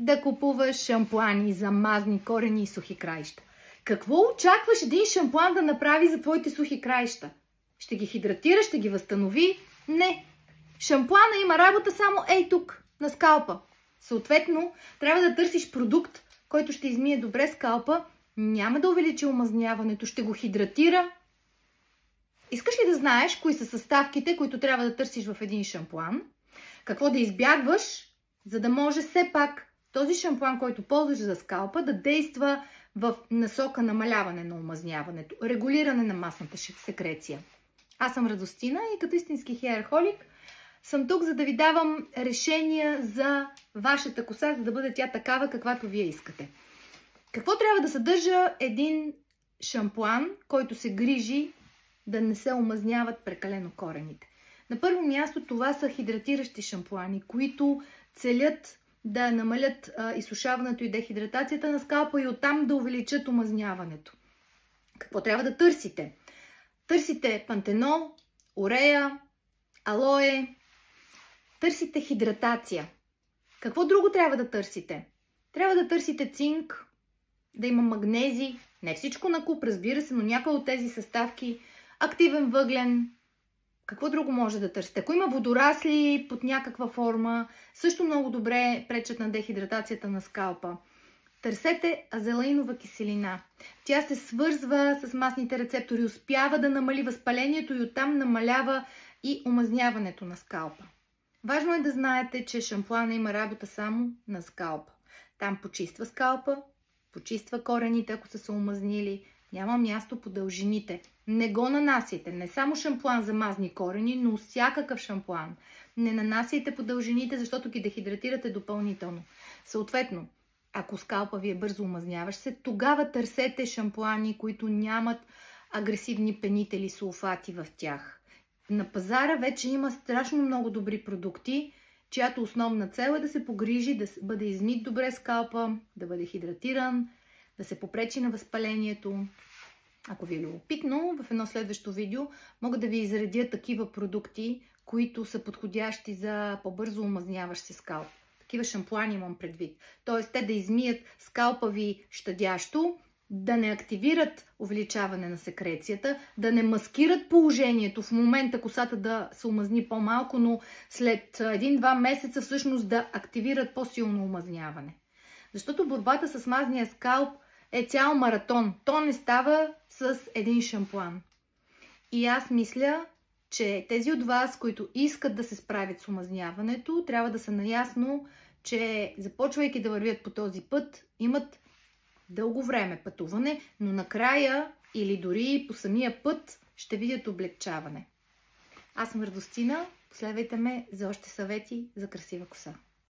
да купуваш шампуани за мазни корени и сухи краища. Какво очакваш един шампуан да направи за твоите сухи краища? Ще ги хидратира, ще ги възстанови? Не. Шампуана има работа само ей тук, на скалпа. Съответно, трябва да търсиш продукт, който ще измие добре скалпа, няма да увеличи омазняването, ще го хидратира. Искаш ли да знаеш кои са съставките, които трябва да търсиш в един шампуан? Какво да избягваш, за да може все пак този шампуан, който ползваш за скалпа, да действа в насока намаляване на омазняването, регулиране на масната секреция. Аз съм Радостина и като истински хеърхолик съм тук, за да ви давам решения за вашата коса, за да бъде тя такава, каквато вие искате. Какво трябва да съдържа един шампуан, който се грижи да не се омазняват прекалено корените? На първо място това са хидратиращи шампуани, които целят да намалят изсушаването и дехидратацията на скалпа и оттам да увеличат омазняването. Какво трябва да търсите? Търсите пантенол, урея, алое. Търсите хидратация. Какво друго трябва да търсите? Трябва да търсите цинк, да има магнези, не всичко на куп, разбира се, но някои от тези съставки, активен въглен. Какво друго може да търсите? Ако има водорасли под някаква форма, също много добре пречат на дехидратацията на скалпа. Търсете азелаинова киселина. Тя се свързва с масните рецептори, успява да намали възпалението и оттам намалява и омазняването на скалпа. Важно е да знаете, че шампуана има работа само на скалпа. Там почиства скалпа, почиства корените, ако са се омазнили. Няма място по дължините. Не го нанасяйте. Не само шампуан за мазни корени, но всякакъв шампуан. Не нанасяйте по дължините, защото ги дехидратирате допълнително. Съответно, ако скалпа ви е бързо омазняващ се, тогава търсете шампуани, които нямат агресивни пенители, сулфати в тях. На пазара вече има страшно много добри продукти, чиято основна цел е да се погрижи, да бъде измит добре скалпа, да бъде хидратиран, да се попречи на възпалението. Ако ви е любопитно, в едно следващо видео мога да ви изредя такива продукти, които са подходящи за по-бързо омазняващ се скалп. Такива шампуани имам предвид. Тоест те да измият скалпа ви щадящо, да не активират увеличаване на секрецията, да не маскират положението в момента косата да се омазни по-малко, но след 1-2 месеца всъщност да активират по-силно омазняване. Защото борбата с мазния скалп е цял маратон. То не става с един шампуан. И аз мисля, че тези от вас, които искат да се справят с омазняването, трябва да са наясно, че започвайки да вървят по този път, имат дълго време пътуване, но накрая или дори по самия път ще видят облегчаване. Аз съм Радостина, последвайте ме за още съвети за красива коса.